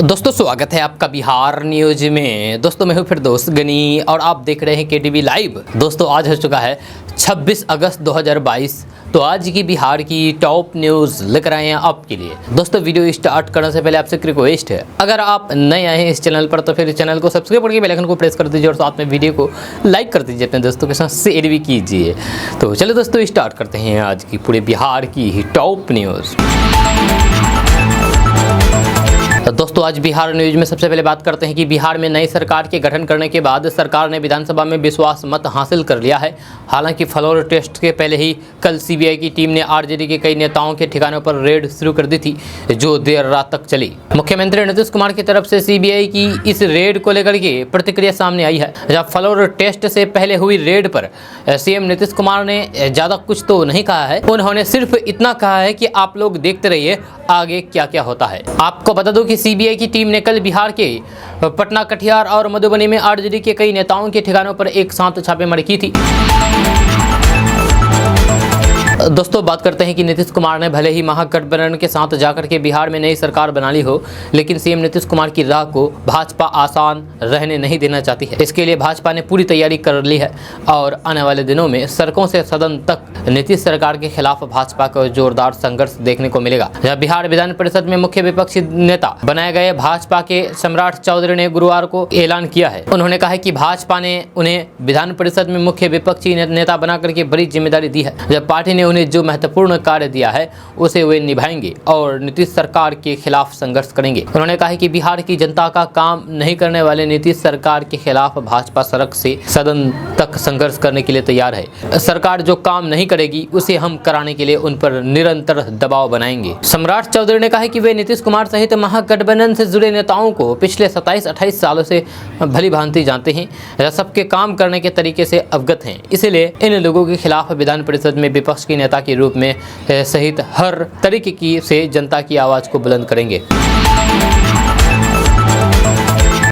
दोस्तों स्वागत है आपका बिहार न्यूज में। दोस्तों मैं हूं फिर दोस्त गनी और आप देख रहे हैं केटीवी लाइव। दोस्तों आज हो चुका है 26 अगस्त 2022। तो आज की बिहार की टॉप न्यूज़ लेकर आए हैं आपके लिए। दोस्तों वीडियो स्टार्ट करने से पहले आपसे एक रिक्वेस्ट है, अगर आप नए आए हैं इस चैनल पर तो फिर चैनल को सब्सक्राइब करके बेल आइकन को प्रेस कर दीजिए और साथ में वीडियो को लाइक कर दीजिए, अपने दोस्तों के साथ शेयर भी कीजिए। तो चलिए दोस्तों स्टार्ट करते हैं आज की पूरे बिहार की ही टॉप न्यूज़। तो दोस्तों आज बिहार न्यूज में सबसे पहले बात करते हैं कि बिहार में नई सरकार के गठन करने के बाद सरकार ने विधानसभा में विश्वास मत हासिल कर लिया है। हालांकि फ्लोर टेस्ट के पहले ही कल सीबीआई की टीम ने आरजेडी के कई नेताओं के ठिकानों पर रेड शुरू कर दी थी, जो देर रात तक चली। मुख्यमंत्री नीतीश कुमार की तरफ से सीबीआई की इस रेड को लेकर के प्रतिक्रिया सामने आई है। जब फ्लोर टेस्ट से पहले हुई रेड पर सीएम नीतीश कुमार ने ज्यादा कुछ तो नहीं कहा है, उन्होंने सिर्फ इतना कहा है कि आप लोग देखते रहिए आगे क्या क्या होता है। आपको बता दूं कि सीबीआई की टीम ने कल बिहार के पटना, कटिहार और मधुबनी में आरजेडी के कई नेताओं के ठिकानों पर एक साथ छापेमारी की थी। दोस्तों बात करते हैं कि नीतीश कुमार ने भले ही महागठबंधन के साथ जाकर के बिहार में नई सरकार बना ली हो, लेकिन सीएम नीतीश कुमार की राह को भाजपा आसान रहने नहीं देना चाहती है। इसके लिए भाजपा ने पूरी तैयारी कर ली है और आने वाले दिनों में सड़कों से सदन तक नीतीश सरकार के खिलाफ भाजपा का जोरदार संघर्ष देखने को मिलेगा। जब बिहार विधान परिषद में मुख्य विपक्षी नेता बनाए गए भाजपा के सम्राट चौधरी ने गुरुवार को ऐलान किया है। उन्होंने कहा है कि भाजपा ने उन्हें विधान परिषद में मुख्य विपक्षी नेता बनाकर के बड़ी जिम्मेदारी दी है। जब पार्टी ने उन्हें जो महत्वपूर्ण कार्य दिया है उसे वे निभाएंगे और नीतीश सरकार के खिलाफ संघर्ष करेंगे। उन्होंने कहा है कि बिहार की जनता का काम नहीं करने वाले नीतीश सरकार के खिलाफ भाजपा सड़क से सदन तक संघर्ष करने के लिए तैयार है। सरकार जो काम नहीं करेगी उसे हम कराने के लिए उन पर निरंतर दबाव बनाएंगे। सम्राट चौधरी ने कहा कि वे नीतीश कुमार सहित महागठबंधन से जुड़े नेताओं को पिछले 27-28 सालों से भली भांति जानते हैं, सबके काम करने के तरीके से अवगत हैं। इसलिए इन लोगों के खिलाफ विधान परिषद में विपक्ष के नेता के रूप में सहित हर तरीके की से जनता की आवाज को बुलंद करेंगे।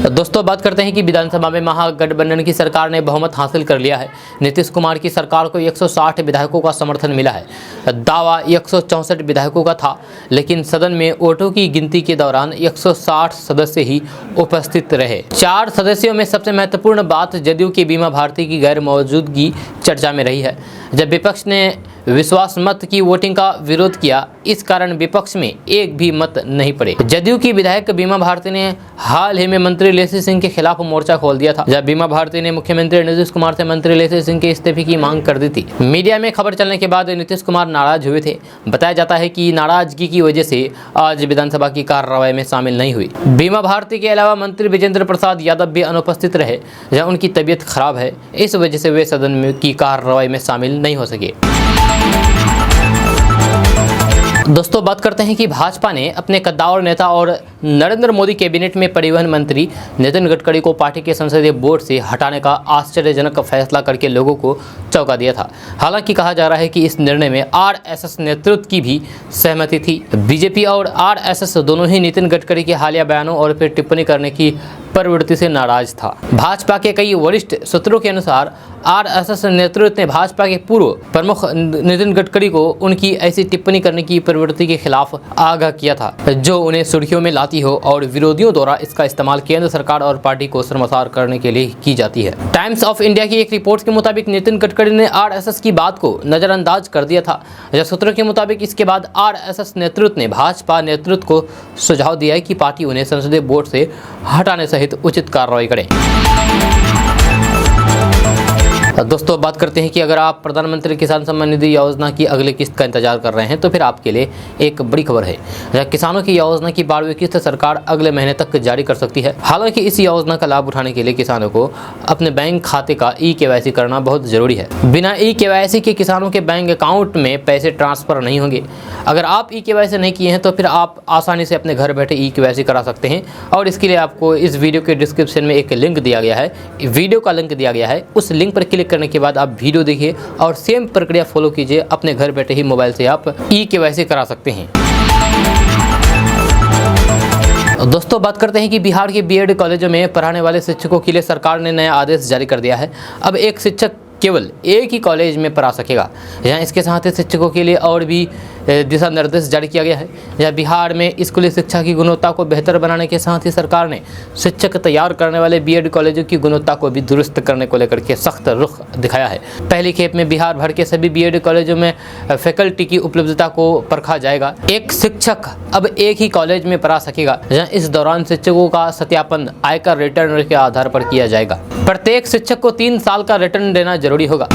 दोस्तों बात करते हैं कि विधानसभा में महागठबंधन की सरकार ने बहुमत हासिल कर लिया है। नीतीश कुमार की सरकार को 160 विधायकों का समर्थन मिला है। दावा 164 विधायकों का था, लेकिन सदन में वोटों की गिनती के दौरान 160 सदस्य ही उपस्थित रहे। 4 सदस्यों में सबसे महत्वपूर्ण बात जदयू की बीमा भारती की गैर मौजूदगी चर्चा में रही है। जब विपक्ष ने विश्वास मत की वोटिंग का विरोध किया, इस कारण विपक्ष में एक भी मत नहीं पड़े। जदयू की विधायक बीमा भारती ने हाल ही में मंत्री लेसी सिंह के खिलाफ मोर्चा खोल दिया था। जब बीमा भारती ने मुख्यमंत्री नीतीश कुमार से मंत्री लेसी सिंह के इस्तीफे की मांग कर दी थी। मीडिया में खबर चलने के बाद नीतीश कुमार नाराज हुए थे। बताया जाता है कि नाराजगी की वजह से आज विधानसभा की कार्रवाई में शामिल नहीं हुई। बीमा भारती के अलावा मंत्री विजेंद्र प्रसाद यादव भी अनुपस्थित रहे, जहाँ उनकी तबीयत खराब है। इस वजह से वे सदन की कार्रवाई में शामिल नहीं हो सके। दोस्तों बात करते हैं कि भाजपा ने अपने कद्दावर नेता और नरेंद्र मोदी कैबिनेट में परिवहन मंत्री नितिन गडकरी को पार्टी के संसदीय बोर्ड से हटाने का आश्चर्यजनक फैसला करके लोगों को चौंका दिया था। हालांकि कहा जा रहा है कि इस निर्णय में आरएसएस नेतृत्व की भी सहमति थी। बीजेपी और आरएसएस दोनों ही नितिन गडकरी के हालिया बयानों और फिर टिप्पणी करने की प्रवृत्ति से नाराज था। भाजपा के कई वरिष्ठ सूत्रों के अनुसार आरएसएस नेतृत्व ने भाजपा के पूर्व प्रमुख नितिन गडकरी को उनकी ऐसी टिप्पणी करने की प्रवृत्ति के खिलाफ आगाह किया था, जो उन्हें सुर्खियों में लाती हो और विरोधियों द्वारा इसका इस्तेमाल केंद्र सरकार और पार्टी को शर्मसार करने के लिए की जाती है। टाइम्स ऑफ इंडिया की एक रिपोर्ट के मुताबिक नितिन गडकरी ने आरएसएस की बात को नजरअंदाज कर दिया था। सूत्रों के मुताबिक इसके बाद आरएसएस नेतृत्व ने भाजपा नेतृत्व को सुझाव दिया है कि पार्टी उन्हें संसदीय बोर्ड से हटाने सहित उचित कार्रवाई करे। दोस्तों बात करते हैं कि अगर आप प्रधानमंत्री किसान सम्मान निधि योजना की अगली किस्त का इंतजार कर रहे हैं तो फिर आपके लिए एक बड़ी खबर है। किसानों की योजना की 12वीं किस्त सरकार अगले महीने तक जारी कर सकती है। हालांकि इस योजना का लाभ उठाने के लिए किसानों को अपने बैंक खाते का ई-केवाईसी करना बहुत जरूरी है। बिना ई-केवाईसी के किसानों के बैंक अकाउंट में पैसे ट्रांसफर नहीं होंगे। अगर आप ई-केवाईसी नहीं किए हैं तो फिर आप आसानी से अपने घर बैठे ई-केवाईसी करा सकते हैं और इसके लिए आपको इस वीडियो के डिस्क्रिप्शन में एक लिंक दिया गया है, वीडियो का लिंक दिया गया है। उस लिंक पर क्लिक करने के बाद आप वीडियो देखिए और सेम प्रक्रिया फॉलो कीजिए। अपने घर बैठे ही मोबाइल से आप ई-केवाईसी करा सकते हैं। दोस्तों बात करते हैं कि बिहार के बीएड कॉलेजों में पढ़ाने वाले शिक्षकों के लिए सरकार ने नया आदेश जारी कर दिया है। अब एक शिक्षक केवल एक ही कॉलेज में पढ़ा सकेगा। यहाँ इसके साथ ही शिक्षकों के लिए और भी दिशा निर्देश जारी किया गया है। यहाँ बिहार में स्कूली शिक्षा की गुणवत्ता को बेहतर बनाने के साथ ही सरकार ने शिक्षक तैयार करने वाले बीएड कॉलेजों की गुणवत्ता को भी दुरुस्त करने को लेकर के सख्त रुख दिखाया है। पहली खेप में बिहार भर के सभी बीएड कॉलेजों में फैकल्टी की उपलब्धता को परखा जाएगा। एक शिक्षक अब एक ही कॉलेज में पढ़ा सकेगा। जहाँ इस दौरान शिक्षकों का सत्यापन आयकर रिटर्न के आधार पर किया जाएगा। प्रत्येक शिक्षक को 3 साल का रिटर्न देना जरूरी होगा।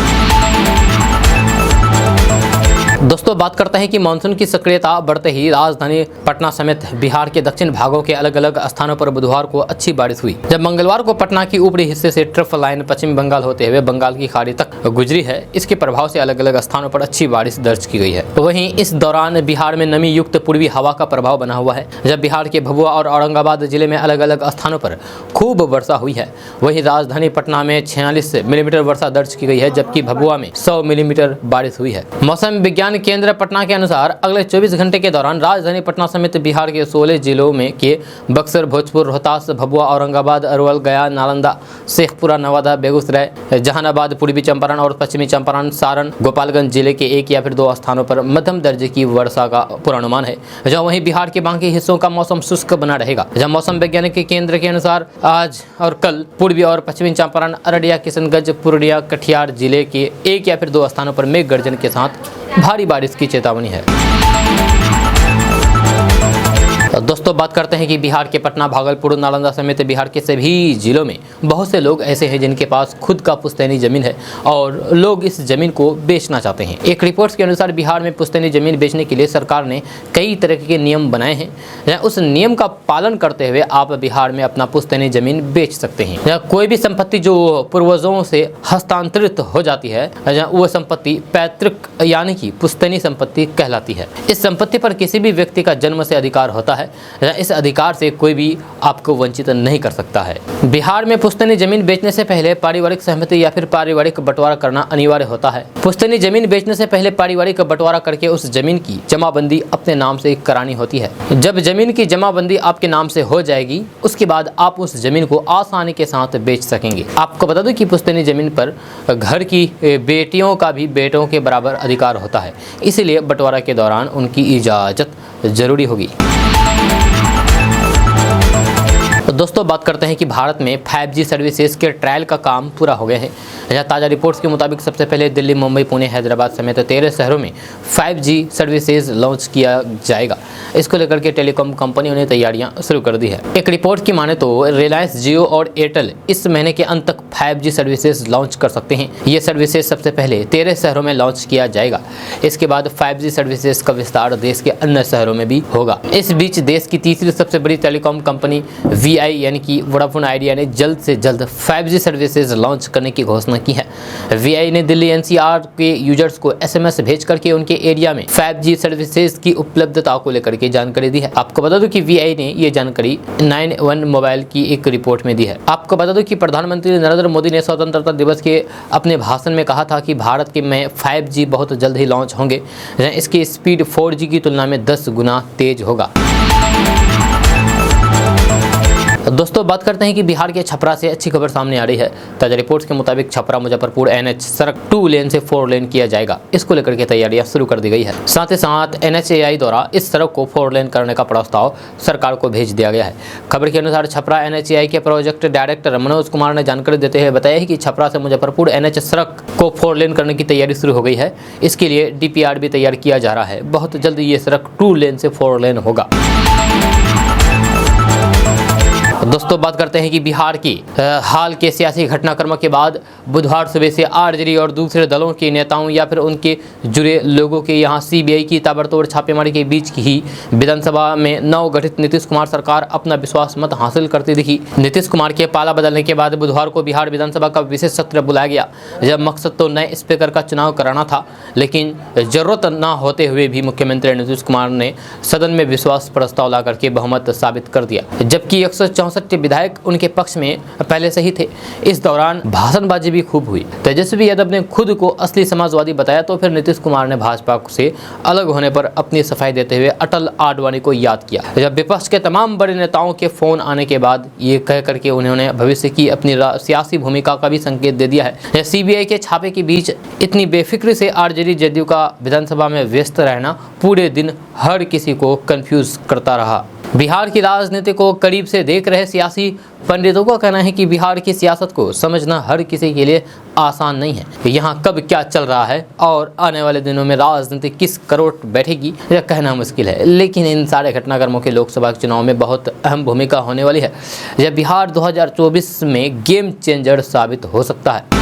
दोस्तों बात करते हैं कि मानसून की सक्रियता बढ़ते ही राजधानी पटना समेत बिहार के दक्षिण भागों के अलग अलग स्थानों पर बुधवार को अच्छी बारिश हुई। जब मंगलवार को पटना की ऊपरी हिस्से से ट्रफ लाइन पश्चिम बंगाल होते हुए बंगाल की खाड़ी तक गुजरी है, इसके प्रभाव से अलग अलग स्थानों पर अच्छी बारिश दर्ज की गई है। वहीं इस दौरान बिहार में नमी युक्त पूर्वी हवा का प्रभाव बना हुआ है। जब बिहार के भभुआ और औरंगाबाद जिले में अलग अलग स्थानों पर खूब वर्षा हुई है, वहीं राजधानी पटना में 46 मिलीमीटर वर्षा दर्ज की गई है, जबकि भभुआ में 100 मिलीमीटर बारिश हुई है। मौसम विज्ञान केंद्र पटना के अनुसार अगले 24 घंटे के दौरान राजधानी पटना समेत बिहार के 16 जिलों में के बक्सर, भोजपुर, रोहतास, भभुआ, औरंगाबाद, अरवल, गया, नालंदा, शेखपुरा, नवादा, बेगूसराय, जहानाबाद, पूर्वी चंपारण और पश्चिमी चंपारण, सारण, गोपालगंज जिले के 1 या फिर 2 स्थानों पर मध्यम दर्जे की वर्षा का पूर्वानुमान है। जहाँ वहीं बिहार के बाकी हिस्सों का मौसम शुष्क बना रहेगा। जहाँ मौसम वैज्ञानिक केंद्र के अनुसार आज और कल पूर्वी और पश्चिमी चंपारण, अररिया, किशनगंज, पूर्णिया, कटिहार जिले के 1 या फिर 2 स्थानों पर मेघ गर्जन के साथ भारी बारिश की चेतावनी है। दोस्तों बात करते हैं कि बिहार के पटना, भागलपुर, नालंदा समेत बिहार के सभी जिलों में बहुत से लोग ऐसे हैं जिनके पास खुद का पुश्तैनी जमीन है और लोग इस जमीन को बेचना चाहते हैं। एक रिपोर्ट के अनुसार बिहार में पुश्तैनी जमीन बेचने के लिए सरकार ने कई तरह के नियम बनाए हैं। उस नियम का पालन करते हुए आप बिहार में अपना पुश्तैनी जमीन बेच सकते हैं। कोई भी संपत्ति जो पूर्वजों से हस्तांतरित हो जाती है, वह संपत्ति पैतृक यानी कि पुश्तैनी संपत्ति कहलाती है। इस संपत्ति पर किसी भी व्यक्ति का जन्म से अधिकार होता है। इस अधिकार से कोई भी आपको वंचित नहीं कर सकता है। बिहार में पुश्तैनी जमीन बेचने से पहले पारिवारिक सहमति या फिर पारिवारिक बंटवारा करना अनिवार्य होता है। पुश्तैनी जमीन बेचने से पहले पारिवारिक बंटवारा करके उस जमीन की जमाबंदी अपने नाम से करानी होती है। जब जमीन की जमाबंदी आपके नाम से हो जाएगी, उसके बाद आप उस जमीन को आसानी के साथ बेच सकेंगे। आपको बता दूं कि पुश्तैनी जमीन पर घर की बेटियों का भी बेटों के बराबर अधिकार होता है, इसलिए बंटवारा के दौरान उनकी इजाजत जरूरी होगी। तो दोस्तों बात करते हैं कि भारत में 5G सर्विसेज के ट्रायल का काम पूरा हो गया है। यहाँ ताज़ा रिपोर्ट्स के मुताबिक सबसे पहले दिल्ली, मुंबई, पुणे, हैदराबाद समेत 13 शहरों में 5G सर्विसेज लॉन्च किया जाएगा। इसको लेकर के टेलीकॉम कंपनियों ने तैयारियां शुरू कर दी है। एक रिपोर्ट की माने तो रिलायंस, जियो और एयरटेल इस महीने के अंत तक 5G सर्विसेज लॉन्च कर सकते हैं। ये सर्विसेज सबसे पहले 13 शहरों में लॉन्च किया जाएगा। इसके बाद 5G सर्विसेज का विस्तार देश के अन्य शहरों में भी होगा। इस बीच देश की तीसरी सबसे बड़ी टेलीकॉम कंपनी VI यानी कि वोडाफोन आइडिया ने जल्द से जल्द 5G सर्विसेज लॉन्च करने की घोषणा की है। VI ने दिल्ली NCR के यूजर्स को SMS भेज करके उनके एरिया में 5G सर्विसेज की उपलब्धता को लेकर के जानकारी दी है। आपको बता दूं कि VI ने ये जानकारी 9one मोबाइल की एक रिपोर्ट में दी है। आपको बता दूं कि प्रधानमंत्री नरेंद्र मोदी ने स्वतंत्रता दिवस के अपने भाषण में कहा था कि भारत में 5G बहुत जल्द ही लॉन्च होंगे। इसकी स्पीड 4G की तुलना में 10 गुना तेज होगा। दोस्तों बात करते हैं कि बिहार के छपरा से अच्छी खबर सामने आ रही है। ताजा रिपोर्ट्स के मुताबिक छपरा मुजफ्फरपुर NH सड़क 2 लेन से 4 लेन किया जाएगा। इसको लेकर के तैयारियां शुरू कर दी गई है। साथ ही साथ NHAI द्वारा इस सड़क को 4 लेन करने का प्रस्ताव सरकार को भेज दिया गया है। खबर के अनुसार छपरा NHAI के प्रोजेक्ट डायरेक्टर मनोज कुमार ने जानकारी देते हुए बताया कि छपरा से मुजफ्फरपुर NH सड़क को 4 लेन करने की तैयारी शुरू हो गई है। इसके लिए DPR भी तैयार किया जा रहा है। बहुत जल्द ये सड़क 2 लेन से 4 लेन होगा। दोस्तों बात करते हैं कि बिहार की हाल के सियासी घटनाक्रमों के बाद बुधवार सुबह से आरजेडी और दूसरे दलों के नेताओं या फिर उनके जुड़े लोगों के यहां CBI की ताबड़तोड़ छापेमारी के बीच ही विधानसभा में नवगठित नीतीश कुमार सरकार अपना विश्वास मत हासिल करती दिखी। नीतीश कुमार के पाला बदलने के बाद बुधवार को बिहार विधानसभा का विशेष सत्र बुलाया गया। जब मकसद तो नए स्पीकर का चुनाव कराना था, लेकिन जरूरत न होते हुए भी मुख्यमंत्री नीतीश कुमार ने सदन में विश्वास प्रस्ताव ला करके बहुमत साबित कर दिया। जबकि 164 के विधायक उनके पक्ष में पहले से ही थे। इस दौरान भाषणबाजी भी खूब हुई। तेजस्वी यादव ने खुद को असली समाजवादी बताया तो फिर नीतीश कुमार ने भाजपा से अलग होने पर अपनी सफाई देते हुए अटल आडवाणी को याद किया। जब विपक्ष के तमाम बड़े नेताओं के फोन आने के बाद ये कह करके उन्होंने भविष्य की अपनी सियासी भूमिका का भी संकेत दे दिया है। सीबीआई के छापे के बीच इतनी बेफिक्री से आरजेडी जदयू का विधानसभा में व्यस्त रहना पूरे दिन हर किसी को कंफ्यूज करता रहा। बिहार की राजनीति को करीब से देख रहे सियासी पंडितों का कहना है कि बिहार की सियासत को समझना हर किसी के लिए आसान नहीं है। यहाँ कब क्या चल रहा है और आने वाले दिनों में राजनीति किस करोट बैठेगी यह कहना मुश्किल है, लेकिन इन सारे घटनाक्रमों के लोकसभा चुनाव में बहुत अहम भूमिका होने वाली है। यह बिहार 2024 में गेम चेंजर साबित हो सकता है।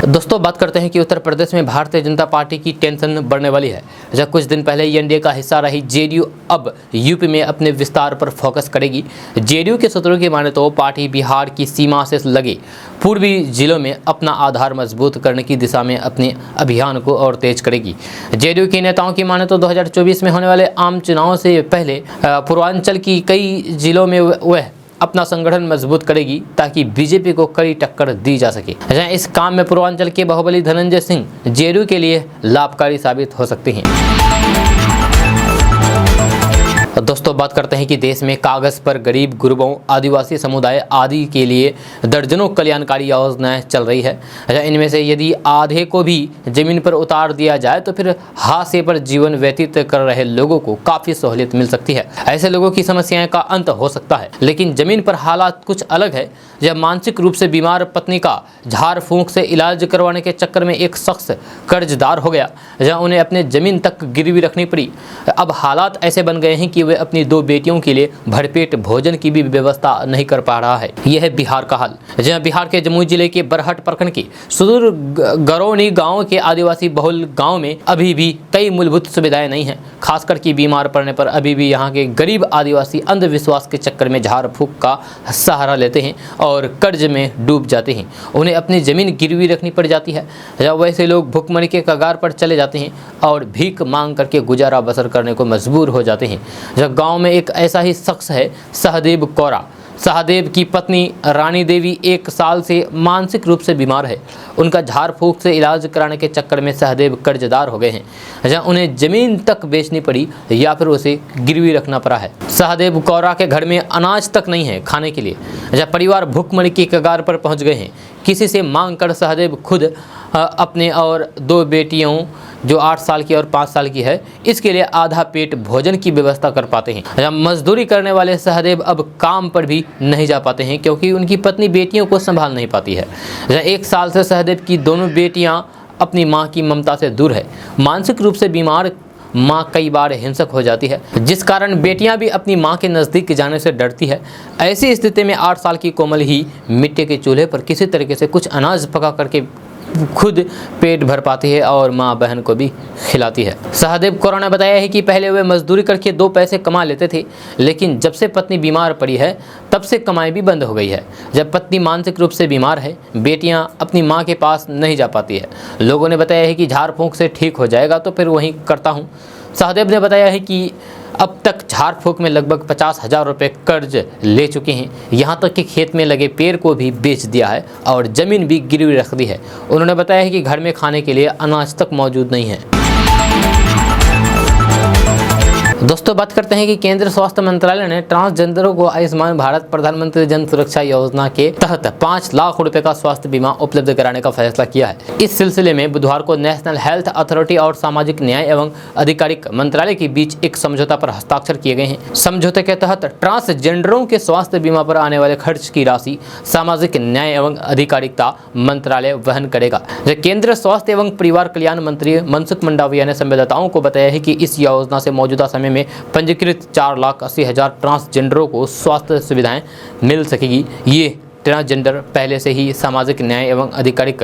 दोस्तों बात करते हैं कि उत्तर प्रदेश में भारतीय जनता पार्टी की टेंशन बढ़ने वाली है। जब कुछ दिन पहले एनडीए का हिस्सा रही जेडीयू अब यूपी में अपने विस्तार पर फोकस करेगी। जेडीयू के सूत्रों की माने तो पार्टी बिहार की सीमा से लगे पूर्वी जिलों में अपना आधार मजबूत करने की दिशा में अपने अभियान को और तेज करेगी। जेडीयू के नेताओं की माने तो 2024 में होने वाले आम चुनाव से पहले पूर्वांचल की कई जिलों में वह अपना संगठन मजबूत करेगी ताकि बीजेपी को कड़ी टक्कर दी जा सके। इस काम में पूर्वांचल के बाहुबली धनंजय सिंह जेडीयू के लिए लाभकारी साबित हो सकते हैं। दोस्तों बात करते हैं कि देश में कागज पर गरीब, गुरबों, आदिवासी समुदाय आदि के लिए दर्जनों कल्याणकारी योजनाएं चल रही है। इनमें से यदि आधे को भी जमीन पर उतार दिया जाए तो फिर हाशिए पर जीवन व्यतीत कर रहे लोगों को काफ़ी सहूलियत मिल सकती है। ऐसे लोगों की समस्याएं का अंत हो सकता है। लेकिन जमीन पर हालात कुछ अलग है। जब मानसिक रूप से बीमार पत्नी का झाड़ फूंक से इलाज करवाने के चक्कर में एक शख्स कर्जदार हो गया, जहाँ उन्हें अपने जमीन तक गिरवी रखनी पड़ी। अब हालात ऐसे बन गए हैं कि वे अपनी 2 बेटियों के लिए भरपेट भोजन की भी व्यवस्था नहीं कर पा रहा है। यह है बिहार का हाल। जहाँ बिहार के जमुई जिले के बरहट प्रखंड के सुदूर गरौनी गांव के आदिवासी बहुल गांव में अभी भी कई मूलभूत सुविधाएं नहीं हैं। खासकर कि बीमार पड़ने पर अभी भी यहाँ के गरीब आदिवासी अंधविश्वास के चक्कर में झाड़ फूंक का सहारा लेते हैं और कर्ज में डूब जाते हैं। उन्हें अपनी जमीन गिरवी रखनी पड़ जाती है। जब वैसे लोग भुखमरी के कगार पर चले जाते हैं और भीख मांग करके गुजारा बसर करने को मजबूर हो जाते हैं। जब गांव में एक ऐसा ही शख्स है सहदेव कौरा। सहदेव की पत्नी रानी देवी 1 साल से मानसिक रूप से बीमार है। उनका झाड़ फूंक से इलाज कराने के चक्कर में सहदेव कर्जदार हो गए हैं, जहां उन्हें जमीन तक बेचनी पड़ी या फिर उसे गिरवी रखना पड़ा है। सहदेव कौरा के घर में अनाज तक नहीं है खाने के लिए, जहां परिवार भूखमरी की कगार पर पहुंच गए हैं। किसी से मांग कर सहदेव खुद अपने और 2 बेटियों जो 8 साल की और 5 साल की है इसके लिए आधा पेट भोजन की व्यवस्था कर पाते हैं। जब मजदूरी करने वाले सहदेव अब काम पर भी नहीं जा पाते हैं क्योंकि उनकी पत्नी बेटियों को संभाल नहीं पाती है। 1 साल से सहदेव की दोनों बेटियां अपनी मां की ममता से दूर है। मानसिक रूप से बीमार माँ कई बार हिंसक हो जाती है, जिस कारण बेटियां भी अपनी मां के नज़दीक जाने से डरती है। ऐसी स्थिति में 8 साल की कोमल ही मिट्टी के चूल्हे पर किसी तरीके से कुछ अनाज पका करके खुद पेट भर पाती है और माँ बहन को भी खिलाती है। सहदेव कौरा ने बताया है कि पहले वे मजदूरी करके 2 पैसे कमा लेते थे, लेकिन जब से पत्नी बीमार पड़ी है तब से कमाई भी बंद हो गई है। जब पत्नी मानसिक रूप से बीमार है, बेटियां अपनी माँ के पास नहीं जा पाती है। लोगों ने बताया है कि झाड़ फूंक से ठीक हो जाएगा तो फिर वहीं करता हूँ। सहदेव ने बताया है कि अब तक झाड़ फूंक में लगभग 50,000 रुपये कर्ज ले चुके हैं। यहाँ तक कि खेत में लगे पेड़ को भी बेच दिया है और ज़मीन भी गिरवी रख दी है। उन्होंने बताया है कि घर में खाने के लिए अनाज तक मौजूद नहीं है। दोस्तों बात करते हैं कि केंद्रीय स्वास्थ्य मंत्रालय ने ट्रांसजेंडरों को आयुष्मान भारत प्रधानमंत्री जन सुरक्षा योजना के तहत 5 लाख रुपए का स्वास्थ्य बीमा उपलब्ध कराने का फैसला किया है। इस सिलसिले में बुधवार को नेशनल हेल्थ अथॉरिटी और सामाजिक न्याय एवं अधिकारिक मंत्रालय के बीच एक समझौता पर हस्ताक्षर किए गए हैं। समझौते के तहत ट्रांसजेंडरों के स्वास्थ्य बीमा पर आने वाले खर्च की राशि सामाजिक न्याय एवं अधिकारिता मंत्रालय वहन करेगा। केंद्रीय स्वास्थ्य एवं परिवार कल्याण मंत्री मनसुख मंडाविया ने संवाददाताओं को बताया है कि इस योजना से मौजूदा समय में पंजीकृत 4,80,000 ट्रांसजेंडरों को स्वास्थ्य सुविधाएं मिल सकेगी। ये ट्रांसजेंडर पहले से ही सामाजिक न्याय एवं अधिकारिक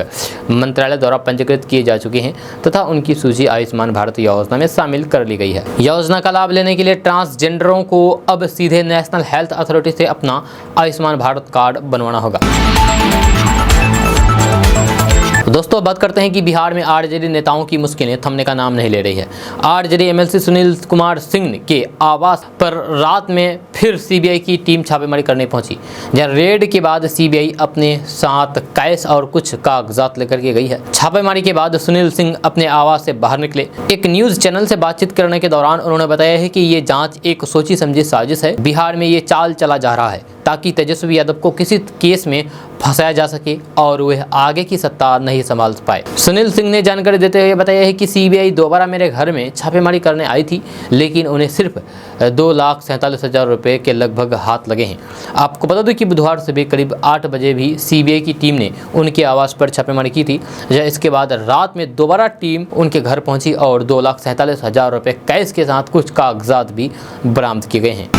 मंत्रालय द्वारा पंजीकृत किए जा चुके हैं तथा उनकी सूची आयुष्मान भारत योजना में शामिल कर ली गई है। योजना का लाभ लेने के लिए ट्रांसजेंडरों को अब सीधे नेशनल हेल्थ अथॉरिटी से अपना आयुष्मान भारत कार्ड बनवाना होगा। दोस्तों बात करते हैं कि बिहार में आरजेडी नेताओं की मुश्किलें थमने का नाम नहीं ले रही है। आरजेडी एमएलसी सुनील कुमार सिंह के आवास पर रात में फिर सीबीआई की टीम छापेमारी करने पहुंची, जहां रेड के बाद सीबीआई अपने साथ कैश और कुछ कागजात लेकर के गई है। छापेमारी के बाद सुनील सिंह अपने आवास से बाहर निकले। एक न्यूज चैनल से बातचीत करने के दौरान उन्होंने बताया है कि ये जांच एक सोची समझी साजिश है। बिहार में ये चाल चला जा रहा है ताकि तेजस्वी यादव को किसी केस में फंसाया जा सके और वह आगे की सत्ता नहीं संभाल पाए। सुनील सिंह ने जानकारी देते हुए बताया है कि सीबीआई दोबारा मेरे घर में छापेमारी करने आई थी, लेकिन उन्हें सिर्फ 2,47,000 रुपये के लगभग हाथ लगे हैं। आपको बता दूं कि बुधवार सुबह करीब 8 बजे भी सीबीआई की टीम ने उनके आवास पर छापेमारी की थी। इसके बाद रात में दोबारा टीम उनके घर पहुंची और 2,47,000 रुपये कैश के साथ कुछ कागजात भी बरामद किए गए हैं।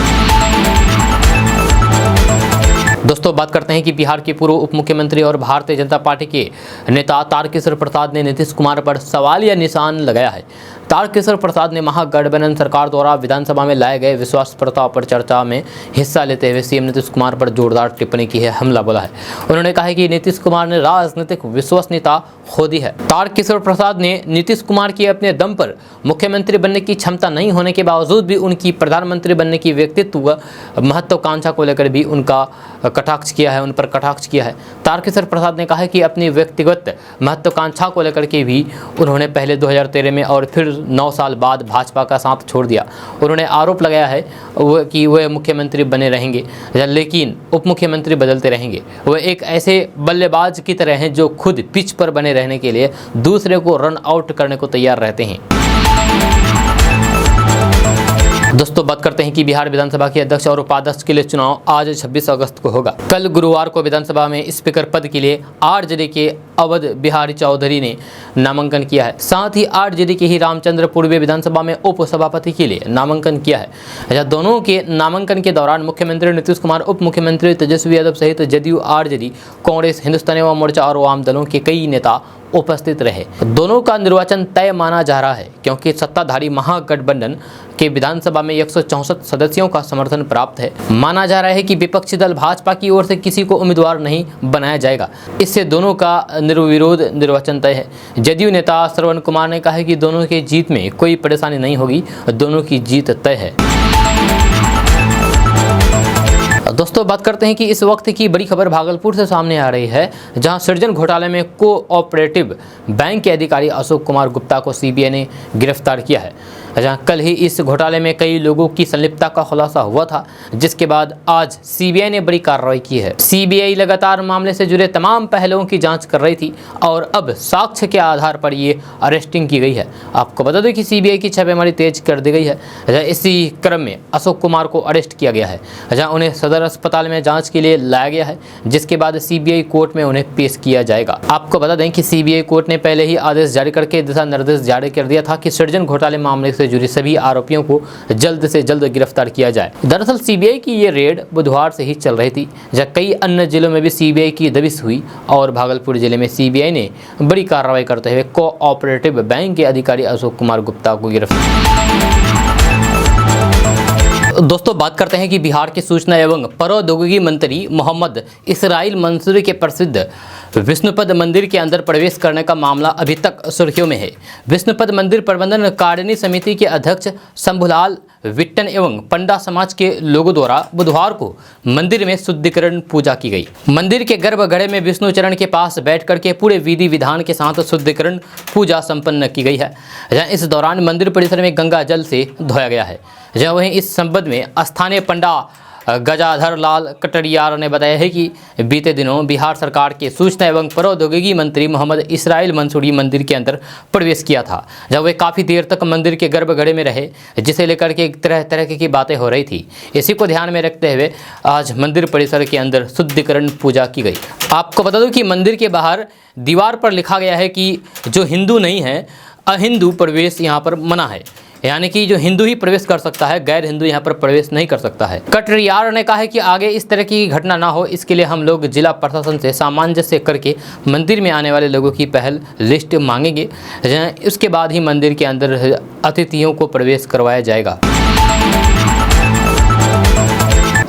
दोस्तों बात करते हैं कि बिहार के पूर्व उप मुख्यमंत्री और भारतीय जनता पार्टी के नेता तारकिशोर प्रसाद ने नीतीश कुमार पर सवालिया निशान लगाया है। तारकिशोर प्रसाद ने महागठबंधन सरकार द्वारा विधानसभा में लाए गए विश्वास प्रस्ताव पर चर्चा में हिस्सा लेते हुए सीएम नीतीश कुमार पर जोरदार टिप्पणी की है, हमला बोला है। उन्होंने कहा है कि नीतीश कुमार ने राजनीतिक विश्वसनीयता खो दी है। तारकिशोर प्रसाद ने नीतीश कुमार की अपने दम पर मुख्यमंत्री बनने की क्षमता नहीं होने के बावजूद भी उनकी प्रधानमंत्री बनने की व्यक्तित्व महत्वाकांक्षा को लेकर भी उनका कटाक्ष किया है, उन पर कटाक्ष किया है। तारकिशोर प्रसाद ने कहा है कि अपनी व्यक्तिगत महत्वाकांक्षा को लेकर के भी उन्होंने पहले 2013 में और फिर 9 साल बाद भाजपा का साथ छोड़ दिया। उन्होंने आरोप लगाया है कि वह मुख्यमंत्री बने रहेंगे, लेकिन उप मुख्यमंत्री बदलते रहेंगे। वह एक ऐसे बल्लेबाज की तरह हैं जो खुद पिच पर बने रहने के लिए दूसरे को रन आउट करने को तैयार रहते हैं। दोस्तों बात करते हैं कि बिहार विधानसभा के अध्यक्ष और उपाध्यक्ष के लिए चुनाव आज 26 अगस्त को होगा। कल गुरुवार को विधानसभा में स्पीकर पद के लिए आरजेडी के अवध बिहारी चौधरी ने नामांकन किया है। साथ ही आरजेडी के ही रामचंद्र पूर्वी विधानसभा में उप सभापति के लिए नामांकन किया है। दोनों के नामांकन के दौरान मुख्यमंत्री नीतीश कुमार, उप मुख्यमंत्री तेजस्वी यादव सहित जदयू, आरजेडी, कांग्रेस, हिंदुस्तानी अवाम मोर्चा और वाम दलों के कई नेता उपस्थित रहे। दोनों का निर्वाचन तय माना जा रहा है क्योंकि सत्ताधारी महागठबंधन के विधानसभा में 164 सदस्यों का समर्थन प्राप्त है। माना जा रहा है कि विपक्षी दल भाजपा की ओर से किसी को उम्मीदवार नहीं बनाया जाएगा। इससे दोनों का निर्विरोध निर्वाचन तय है। जदयू नेता श्रवण कुमार ने कहा है कि दोनों की जीत में कोई परेशानी नहीं होगी, दोनों की जीत तय है। दोस्तों बात करते हैं कि इस वक्त की बड़ी खबर भागलपुर से सामने आ रही है, जहां सृजन घोटाले में कोऑपरेटिव बैंक के अधिकारी अशोक कुमार गुप्ता को सीबीआई ने गिरफ्तार किया है। जहां कल ही इस घोटाले में कई लोगों की संलिप्तता का खुलासा हुआ था, जिसके बाद आज सीबीआई ने बड़ी कार्रवाई की है। सीबीआई लगातार मामले से जुड़े तमाम पहलुओं की जांच कर रही थी और अब साक्ष्य के आधार पर ये अरेस्टिंग की गई है। आपको बता दें कि सीबीआई की छापेमारी तेज कर दी गई है। इसी क्रम में अशोक कुमार को अरेस्ट किया गया है, जहाँ उन्हें सदर अस्पताल में जांच के लिए लाया गया है, जिसके बाद सीबीआई कोर्ट में उन्हें पेश किया जाएगा। आपको बता दें कि सीबीआई कोर्ट ने पहले ही आदेश जारी करके दिशा निर्देश जारी कर दिया था कि सृजन घोटाले मामले से जुड़े सभी आरोपियों को जल्द से जल्द गिरफ्तार किया जाए। दरअसल सीबीआई की ये रेड बुधवार से ही चल रही थी, जहां कई अन्य जिलों में भी सीबीआई की दबिश हुई और भागलपुर जिले में सीबीआई ने बड़ी कार्रवाई करते हुए कोऑपरेटिव बैंक के अधिकारी अशोक कुमार गुप्ता को गिरफ्तार। दोस्तों बात करते हैं कि बिहार के सूचना एवं प्रौद्योगिकी मंत्री मोहम्मद इसराइल मंसूरी के प्रसिद्ध विष्णुपद मंदिर के अंदर प्रवेश करने का मामला अभी तक सुर्खियों में है। विष्णुपद मंदिर प्रबंधन कारिणी समिति के अध्यक्ष शंभुलाल विट्टन एवं पंडा समाज के लोगों द्वारा बुधवार को मंदिर में शुद्धिकरण पूजा की गई। मंदिर के गर्भगृह में विष्णु चरण के पास बैठ करके पूरे विधि विधान के साथ शुद्धिकरण पूजा संपन्न की गई है। जहाँ इस दौरान मंदिर परिसर में गंगा जल से धोया गया है। जहाँ वहीं इस संबंध में स्थानीय पंडा गजाधर लाल कटरियार ने बताया है कि बीते दिनों बिहार सरकार के सूचना एवं प्रौद्योगिकी मंत्री मोहम्मद इसराइल मंसूरी मंदिर के अंदर प्रवेश किया था, जब वे काफ़ी देर तक मंदिर के गर्भगृह में रहे, जिसे लेकर के तरह तरह की बातें हो रही थी। इसी को ध्यान में रखते हुए आज मंदिर परिसर के अंदर शुद्धिकरण पूजा की गई। आपको बता दूं कि मंदिर के बाहर दीवार पर लिखा गया है कि जो हिंदू नहीं है, अहिंदू प्रवेश यहाँ पर मना है, यानी कि जो हिंदू ही प्रवेश कर सकता है, गैर हिंदू यहाँ पर प्रवेश नहीं कर सकता है। कटरियार ने कहा है कि आगे इस तरह की घटना ना हो, इसके लिए हम लोग जिला प्रशासन से सामंजस्य करके मंदिर में आने वाले लोगों की पहल लिस्ट मांगेंगे। उसके बाद ही मंदिर के अंदर अतिथियों को प्रवेश करवाया जाएगा।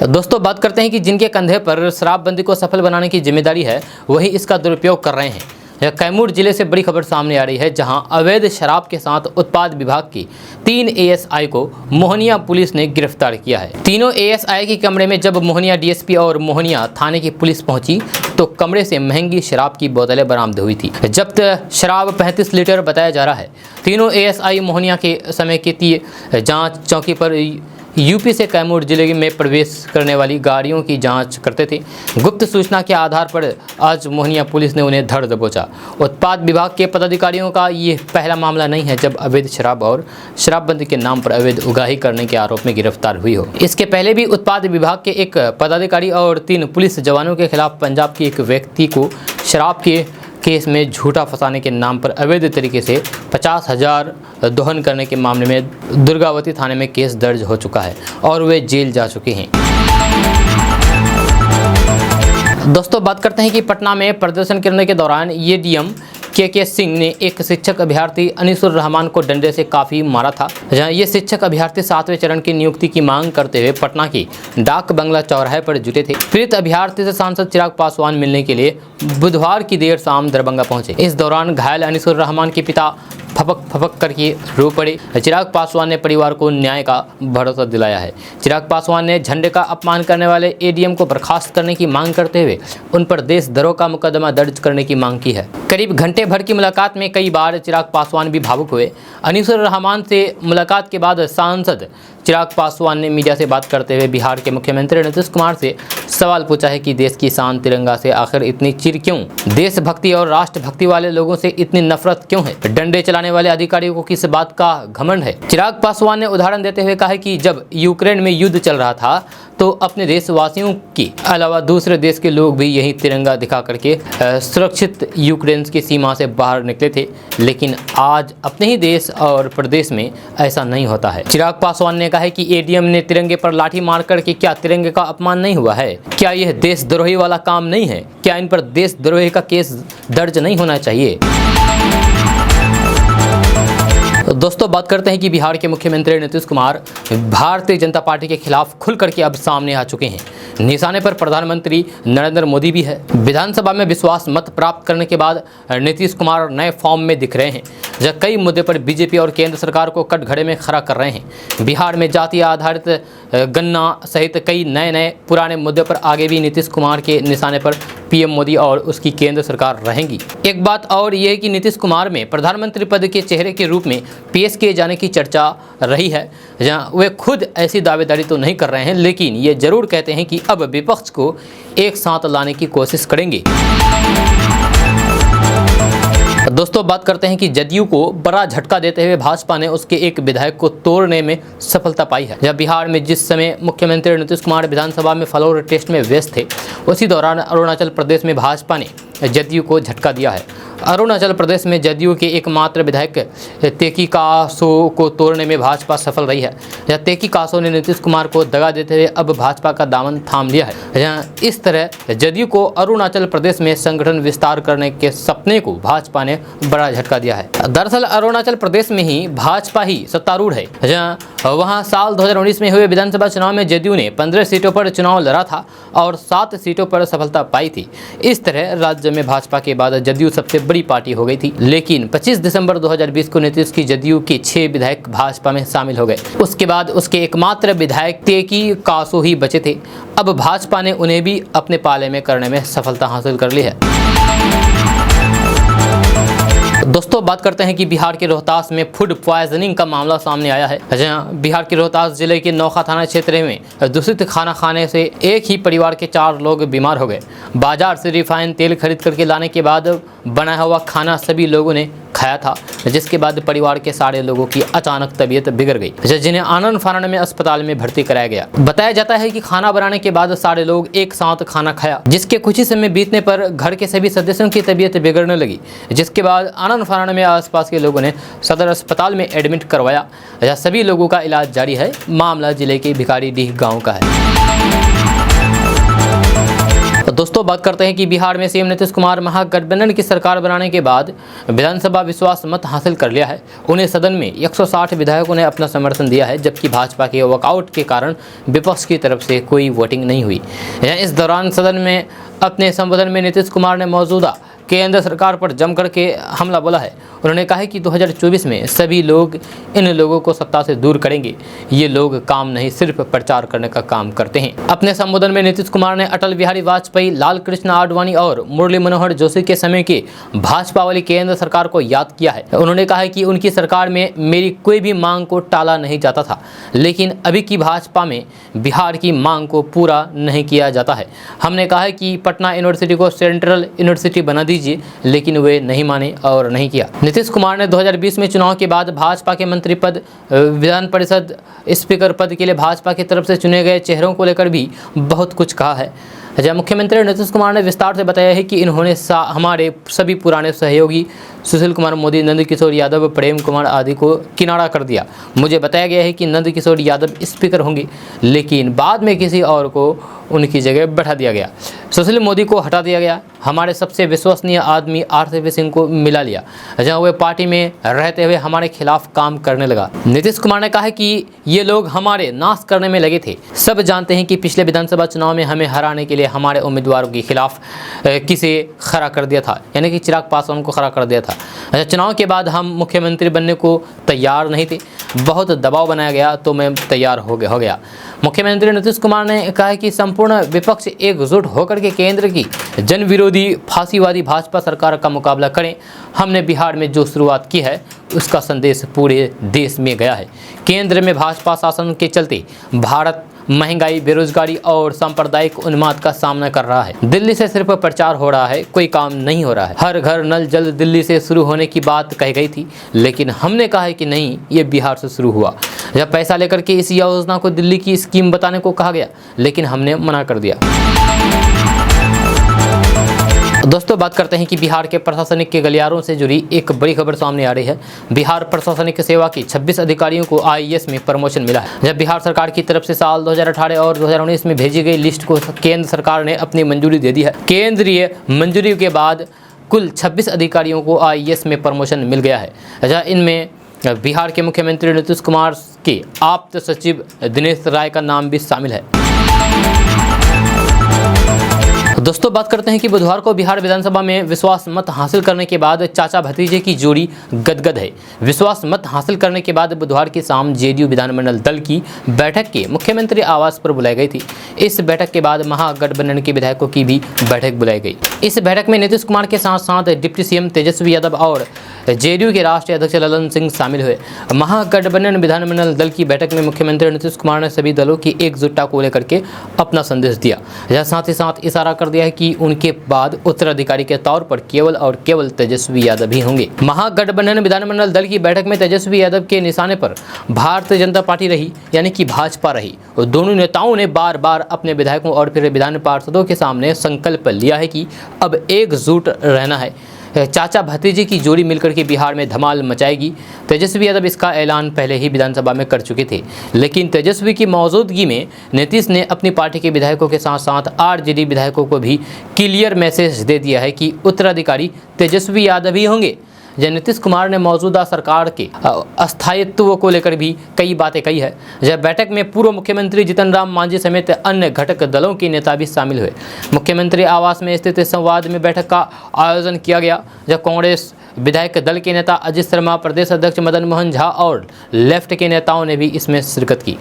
दोस्तों बात करते हैं कि जिनके कंधे पर शराबबंदी को सफल बनाने की जिम्मेदारी है, वही इसका दुरुपयोग कर रहे हैं। कैमूर जिले से बड़ी खबर सामने आ रही है, जहां अवैध शराब के साथ उत्पाद विभाग की 3 एएसआई को मोहनिया पुलिस ने गिरफ्तार किया है। तीनों एएसआई के कमरे में जब मोहनिया डीएसपी और मोहनिया थाने की पुलिस पहुंची तो कमरे से महंगी शराब की बोतलें बरामद हुई थी। जब्त शराब 35 लीटर बताया जा रहा है। तीनों एएसआई मोहनिया के समय की जांच चौकी पर यूपी से कैमूर जिले में प्रवेश करने वाली गाड़ियों की जांच करते थे। गुप्त सूचना के आधार पर आज मोहनिया पुलिस ने उन्हें धर दबोचा। उत्पाद विभाग के पदाधिकारियों का ये पहला मामला नहीं है जब अवैध शराब और शराबबंदी के नाम पर अवैध उगाही करने के आरोप में गिरफ्तार हुई हो। इसके पहले भी उत्पाद विभाग के एक पदाधिकारी और 3 पुलिस जवानों के खिलाफ पंजाब के एक व्यक्ति को शराब के केस में झूठा फंसाने के नाम पर अवैध तरीके से 50,000 दोहन करने के मामले में दुर्गावती थाने में केस दर्ज हो चुका है और वे जेल जा चुके हैं। दोस्तों, बात करते हैं कि पटना में प्रदर्शन करने के दौरान एडीएम के सिंह ने एक शिक्षक अभ्यर्थी अनीसुर रहमान को डंडे से काफ़ी मारा था। जहां ये शिक्षक अभ्यर्थी 7वें चरण की नियुक्ति की मांग करते हुए पटना की डाक बंगला चौराहे पर जुटे थे। पीड़ित अभ्यर्थी से सांसद चिराग पासवान मिलने के लिए बुधवार की देर शाम दरभंगा पहुंचे। इस दौरान घायल अनीसुर रहमान के पिता फपक करके रो पड़े। चिराग पासवान ने परिवार को न्याय का भरोसा दिलाया है। चिराग पासवान ने झंडे का अपमान करने वाले एडीएम को बर्खास्त करने की मांग करते हुए उन पर देशद्रोह का मुकदमा दर्ज करने की मांग की है। करीब घंटे भर की मुलाकात में कई बार चिराग पासवान भी भावुक हुए। अनीसुर रहमान से मुलाकात के बाद सांसद चिराग पासवान ने मीडिया से बात करते हुए बिहार के मुख्यमंत्री नीतीश कुमार से सवाल पूछा है कि देश की शान तिरंगा से आखिर इतनी चिर क्यों? देशभक्ति और राष्ट्रभक्ति वाले लोगों से इतनी नफरत क्यों है? डंडे चलाने वाले अधिकारियों को किस बात का घमंड है? चिराग पासवान ने उदाहरण देते हुए कहा कि जब यूक्रेन में युद्ध चल रहा था तो अपने देशवासियों के अलावा दूसरे देश के लोग भी यही तिरंगा दिखा करके सुरक्षित यूक्रेन की सीमा से बाहर निकले थे, लेकिन आज अपने ही देश और प्रदेश में ऐसा नहीं होता है। चिराग पासवान ने कहा है कि एडीएम ने तिरंगे पर लाठी मार करके क्या तिरंगे का अपमान नहीं हुआ है? क्या यह देशद्रोही वाला काम नहीं है? क्या इन पर देशद्रोही का केस दर्ज नहीं होना चाहिए? दोस्तों, बात करते हैं कि बिहार के मुख्यमंत्री नीतीश कुमार भारतीय जनता पार्टी के खिलाफ खुल करके अब सामने आ चुके हैं। निशाने पर प्रधानमंत्री नरेंद्र मोदी भी है। विधानसभा में विश्वास मत प्राप्त करने के बाद नीतीश कुमार नए फॉर्म में दिख रहे हैं, जब कई मुद्दे पर बीजेपी और केंद्र सरकार को कटघरे में खड़ा कर रहे हैं। बिहार में जाति आधारित गन्ना सहित कई नए पुराने मुद्दे पर आगे भी नीतीश कुमार के निशाने पर पीएम मोदी और उसकी केंद्र सरकार रहेंगी। एक बात और यह है कि नीतीश कुमार में प्रधानमंत्री पद के चेहरे के रूप में पेश किए जाने की चर्चा रही है, जहां वे खुद ऐसी दावेदारी तो नहीं कर रहे हैं, लेकिन ये जरूर कहते हैं कि अब विपक्ष को एक साथ लाने की कोशिश करेंगे। दोस्तों, बात करते हैं कि जदयू को बड़ा झटका देते हुए भाजपा ने उसके एक विधायक को तोड़ने में सफलता पाई है। जब बिहार में जिस समय मुख्यमंत्री नीतीश कुमार विधानसभा में फ्लोर टेस्ट में व्यस्त थे, उसी दौरान अरुणाचल प्रदेश में भाजपा ने जदयू को झटका दिया है। अरुणाचल प्रदेश में जदयू के एकमात्र विधायक तेकी कासो को तोड़ने में भाजपा सफल रही है। यह तेकी कासो ने नीतीश कुमार को दगा देते हुए अब भाजपा का दामन थाम लिया है। इस तरह जदयू को अरुणाचल प्रदेश में संगठन विस्तार करने के सपने को भाजपा ने बड़ा झटका दिया है। दरअसल अरुणाचल प्रदेश में ही भाजपा ही सत्तारूढ़ है। वहाँ साल 2019 में हुए विधानसभा चुनाव में जदयू ने 15 सीटों पर चुनाव लड़ा था और 7 सीटों पर सफलता पाई थी। इस तरह राज्य में भाजपा के बाद जदयू सबसे बड़ी पार्टी हो गई थी, लेकिन 25 दिसंबर 2020 को नीतीश की जदयू के 6 विधायक भाजपा में शामिल हो गए। उसके बाद उसके एकमात्र विधायक तेकी कासो ही बचे थे। अब भाजपा ने उन्हें भी अपने पाले में करने में सफलता हासिल कर ली है। दोस्तों, बात करते हैं कि बिहार के रोहतास में फूड पॉइजनिंग का मामला सामने आया है। जहां बिहार के रोहतास जिले के नौखा थाना क्षेत्र में दूषित खाना खाने से एक ही परिवार के 4 लोग बीमार हो गए। बाजार से रिफाइंड तेल खरीद करके लाने के बाद बनाया हुआ खाना सभी लोगों ने खाया था, जिसके बाद परिवार के सारे लोगों की अचानक तबीयत बिगड़ गई, जिन्हें आनंद फानन में अस्पताल में भर्ती कराया गया। बताया जाता है कि खाना बनाने के बाद सारे लोग एक साथ खाना खाया, जिसके कुछ ही समय बीतने पर घर के सभी सदस्यों की तबीयत बिगड़ने लगी, जिसके बाद आनंद फानन में आसपास के लोगों ने सदर अस्पताल में एडमिट करवाया। सभी लोगों का इलाज जारी है। मामला जिले के भिखारीडीह गाँव का है। दोस्तों, बात करते हैं कि बिहार में सीएम नीतीश कुमार महागठबंधन की सरकार बनाने के बाद विधानसभा विश्वास मत हासिल कर लिया है। उन्हें सदन में 160 विधायकों ने अपना समर्थन दिया है, जबकि भाजपा के वॉकआउट के कारण विपक्ष की तरफ से कोई वोटिंग नहीं हुई। इस दौरान सदन में अपने संबोधन में नीतीश कुमार ने मौजूदा केंद्र सरकार पर जम करके हमला बोला है। उन्होंने कहा है कि 2024 में सभी लोग इन लोगों को सत्ता से दूर करेंगे। ये लोग काम नहीं सिर्फ प्रचार करने का काम करते हैं। अपने संबोधन में नीतीश कुमार ने अटल बिहारी वाजपेयी, लाल कृष्ण आडवाणी और मुरली मनोहर जोशी के समय के भाजपा वाली केंद्र सरकार को याद किया है। उन्होंने कहा है कि उनकी सरकार में मेरी कोई भी मांग को टाला नहीं जाता था, लेकिन अभी की भाजपा में बिहार की मांग को पूरा नहीं किया जाता है। हमने कहा है कि पटना यूनिवर्सिटी को सेंट्रल यूनिवर्सिटी बना दीजिए, लेकिन वे नहीं माने और नहीं किया। नीतीश कुमार ने 2020 में चुनाव के बाद भाजपा के मंत्री पद, विधान परिषद स्पीकर पद के लिए भाजपा की तरफ से चुने गए चेहरों को लेकर भी बहुत कुछ कहा है। जब मुख्यमंत्री नीतीश कुमार ने विस्तार से बताया है कि इन्होंने हमारे सभी पुराने सहयोगी सुशील कुमार मोदी, नंद किशोर यादव, प्रेम कुमार आदि को किनारा कर दिया। मुझे बताया गया है कि नंद किशोर यादव स्पीकर होंगे, लेकिन बाद में किसी और को उनकी जगह बैठा दिया गया। सुशील मोदी को हटा दिया गया। हमारे सबसे विश्वसनीय आदमी आरसीपी सिंह को मिला लिया, जहाँ वे पार्टी में रहते हुए हमारे खिलाफ काम करने लगा। नीतीश कुमार ने कहा है कि ये लोग हमारे नाश करने में लगे थे। सब जानते हैं कि पिछले विधानसभा चुनाव में हमें हराने के लिए हमारे उम्मीदवारों के खिलाफ किसे खड़ा कर दिया था, यानी कि चिराग पासवान को खड़ा कर दिया था। चुनाव के बाद हम मुख्यमंत्री बनने को तैयार नहीं थे, बहुत दबाव बनाया गया तो मैं तैयार हो गया। मुख्यमंत्री नीतीश कुमार ने कहा है कि संपूर्ण विपक्ष एकजुट होकर के केंद्र की जन विरोधी फांसीवादी भाजपा सरकार का मुकाबला करें। हमने बिहार में जो शुरुआत की है उसका संदेश पूरे देश में गया है। केंद्र में भाजपा शासन के चलते भारत महंगाई, बेरोजगारी और सांप्रदायिक उन्माद का सामना कर रहा है। दिल्ली से सिर्फ प्रचार हो रहा है, कोई काम नहीं हो रहा है। हर घर नल जल दिल्ली से शुरू होने की बात कही गई थी, लेकिन हमने कहा है कि नहीं, ये बिहार से शुरू हुआ। जब पैसा लेकर के इस योजना को दिल्ली की स्कीम बताने को कहा गया, लेकिन हमने मना कर दिया। दोस्तों, बात करते हैं कि बिहार के प्रशासनिक के गलियारों से जुड़ी एक बड़ी खबर सामने आ रही है। बिहार प्रशासनिक सेवा के 26 अधिकारियों को आईएएस में प्रमोशन मिला है। जब बिहार सरकार की तरफ से साल 2018 और 2019 में भेजी गई लिस्ट को केंद्र सरकार ने अपनी मंजूरी दे दी है। केंद्रीय मंजूरी के बाद कुल 26 अधिकारियों को आईएएस में प्रमोशन मिल गया है, जहाँ इनमें बिहार के मुख्यमंत्री नीतीश कुमार के आप्त सचिव दिनेश राय का नाम भी शामिल है। दोस्तों, बात करते हैं कि बुधवार को बिहार विधानसभा में विश्वास मत हासिल करने के बाद चाचा भतीजे की जोड़ी गदगद है। विश्वास मत हासिल करने के बाद बुधवार की शाम जेडीयू विधानमंडल दल की बैठक के मुख्यमंत्री आवास पर बुलाई गई थी। इस बैठक के बाद महागठबंधन के विधायकों की भी बैठक बुलाई गई। इस बैठक में नीतीश कुमार के साथ साथ डिप्टी सीएम तेजस्वी यादव और जेडीयू के राष्ट्रीय अध्यक्ष ललन सिंह शामिल हुए। महागठबंधन विधानमंडल दल की बैठक में मुख्यमंत्री नीतीश कुमार ने सभी दलों की एकजुटता को लेकर के अपना संदेश दिया। यह साथ ही साथ इशारा कर दिया है कि उनके बाद उत्तराधिकारी के तौर पर केवल और केवल तेजस्वी यादव ही होंगे। महागठबंधन विधानमंडल दल की बैठक में तेजस्वी यादव के निशाने पर भारतीय जनता पार्टी रही, यानी कि भाजपा रही। और दोनों नेताओं ने बार बार अपने विधायकों और फिर विधान पार्षदों के सामने संकल्प लिया है कि अब एकजुट रहना है। चाचा भतीजे की जोड़ी मिलकर के बिहार में धमाल मचाएगी। तेजस्वी यादव इसका ऐलान पहले ही विधानसभा में कर चुके थे, लेकिन तेजस्वी की मौजूदगी में नीतीश ने अपनी पार्टी के विधायकों के साथ साथ आरजेडी विधायकों को भी क्लियर मैसेज दे दिया है कि उत्तराधिकारी तेजस्वी यादव ही होंगे। नीतीश कुमार ने मौजूदा सरकार के अस्थायित्व को लेकर भी कई बातें कही है। जब बैठक में पूर्व मुख्यमंत्री जीतन राम मांझी समेत अन्य घटक दलों के नेता भी शामिल हुए। मुख्यमंत्री आवास में स्थित संवाद में बैठक का आयोजन किया गया, जब कांग्रेस विधायक दल के नेता अजित शर्मा, प्रदेश अध्यक्ष मदन मोहन झा और लेफ्ट के नेताओं ने भी इसमें शिरकत की।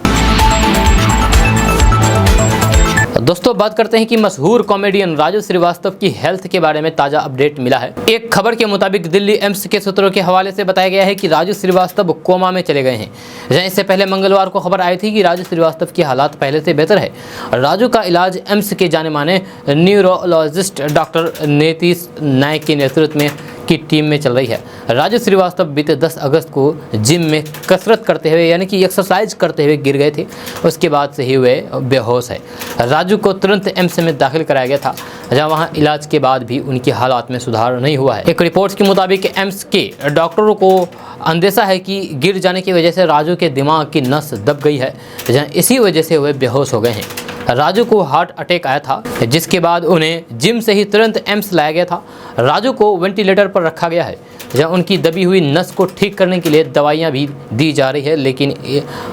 दोस्तों, बात करते हैं कि मशहूर कॉमेडियन राजू श्रीवास्तव की हेल्थ के बारे में ताज़ा अपडेट मिला है। एक खबर के मुताबिक दिल्ली एम्स के सूत्रों के हवाले से बताया गया है कि राजू श्रीवास्तव कोमा में चले गए हैं। जहां इससे पहले मंगलवार को खबर आई थी कि राजू श्रीवास्तव की हालात पहले से बेहतर है। राजू का इलाज एम्स के जाने माने न्यूरोलॉजिस्ट डॉक्टर नीतीश नायक के नेतृत्व में की टीम में चल रही है। राजू श्रीवास्तव बीते 10 अगस्त को जिम में कसरत करते हुए, यानी कि एक्सरसाइज करते हुए गिर गए थे। उसके बाद से ही वे बेहोश है। राजू को तुरंत एम्स में दाखिल कराया गया था, जहां वहां इलाज के बाद भी उनकी हालात में सुधार नहीं हुआ है। एक रिपोर्ट के मुताबिक एम्स के डॉक्टरों को अंदेशा है कि गिर जाने की वजह से राजू के दिमाग की नस दब गई है, जहां इसी वजह से वे बेहोश हो गए हैं। राजू को हार्ट अटैक आया था, जिसके बाद उन्हें जिम से ही तुरंत एम्स लाया गया था। राजू को वेंटिलेटर पर रखा गया है, जहां उनकी दबी हुई नस को ठीक करने के लिए दवाइयां भी दी जा रही है, लेकिन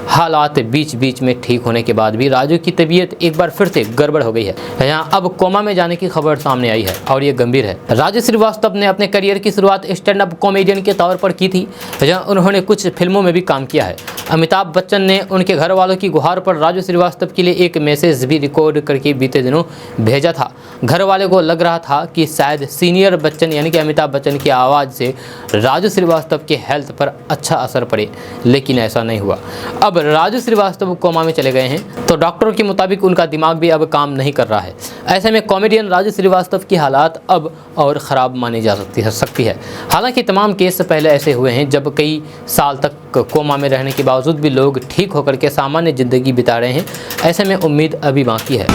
हालात बीच बीच में ठीक होने के बाद भी राजू की तबीयत एक बार फिर से गड़बड़ हो गई है। यहाँ अब कोमा में जाने की खबर सामने आई है और ये गंभीर है। राजू श्रीवास्तव ने अपने करियर की शुरुआत स्टैंड अप कॉमेडियन के तौर पर की थी, जहाँ उन्होंने कुछ फिल्मों में भी काम किया है। अमिताभ बच्चन ने उनके घर वालों की गुहार पर राजू श्रीवास्तव के लिए एक मैसेज भी रिकॉर्ड करके बीते दिनों भेजा था। घर वाले को लग रहा था कि शायद सीनियर बच्चन यानी कि अमिताभ बच्चन की आवाज़ से राजू श्रीवास्तव के हेल्थ पर अच्छा असर पड़े, लेकिन ऐसा नहीं हुआ। अब राजू श्रीवास्तव कोमा में चले गए हैं, तो डॉक्टरों के मुताबिक उनका दिमाग भी अब काम नहीं कर रहा है। ऐसे में कॉमेडियन राजू श्रीवास्तव की हालात अब और ख़राब मानी जा सकती है। हालांकि तमाम केस पहले ऐसे हुए हैं जब कई साल तक कोमा में रहने के बावजूद भी लोग ठीक होकर के सामान्य ज़िंदगी बिता रहे हैं। ऐसे में उम्मीद अभी बाकी है।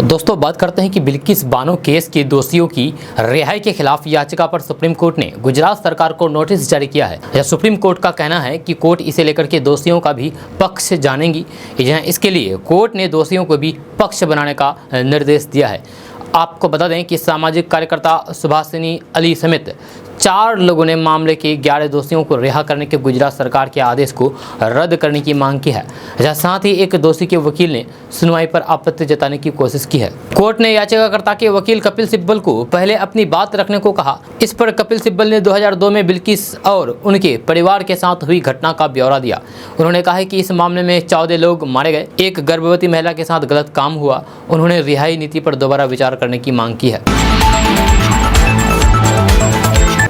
दोस्तों, बात करते हैं कि बिल्किस बानो केस के दोषियों की रिहाई के खिलाफ याचिका पर सुप्रीम कोर्ट ने गुजरात सरकार को नोटिस जारी किया है। यह सुप्रीम कोर्ट का कहना है कि कोर्ट इसे लेकर के दोषियों का भी पक्ष जानेगी। इसके लिए कोर्ट ने दोषियों को भी पक्ष बनाने का निर्देश दिया है। आपको बता दें कि सामाजिक कार्यकर्ता सुभाषिनी अली समेत 4 लोगों ने मामले के 11 दोषियों को रिहा करने के गुजरात सरकार के आदेश को रद्द करने की मांग की है। जहां साथ ही एक दोषी के वकील ने सुनवाई पर आपत्ति जताने की कोशिश की है। कोर्ट ने याचिकाकर्ता के वकील कपिल सिब्बल को पहले अपनी बात रखने को कहा। इस पर कपिल सिब्बल ने 2002 में बिल्किस और उनके परिवार के साथ हुई घटना का ब्यौरा दिया। उन्होंने कहा कि इस मामले में 14 लोग मारे गए, एक गर्भवती महिला के साथ गलत काम हुआ। उन्होंने रिहाई नीति पर दोबारा विचार करने की मांग की है।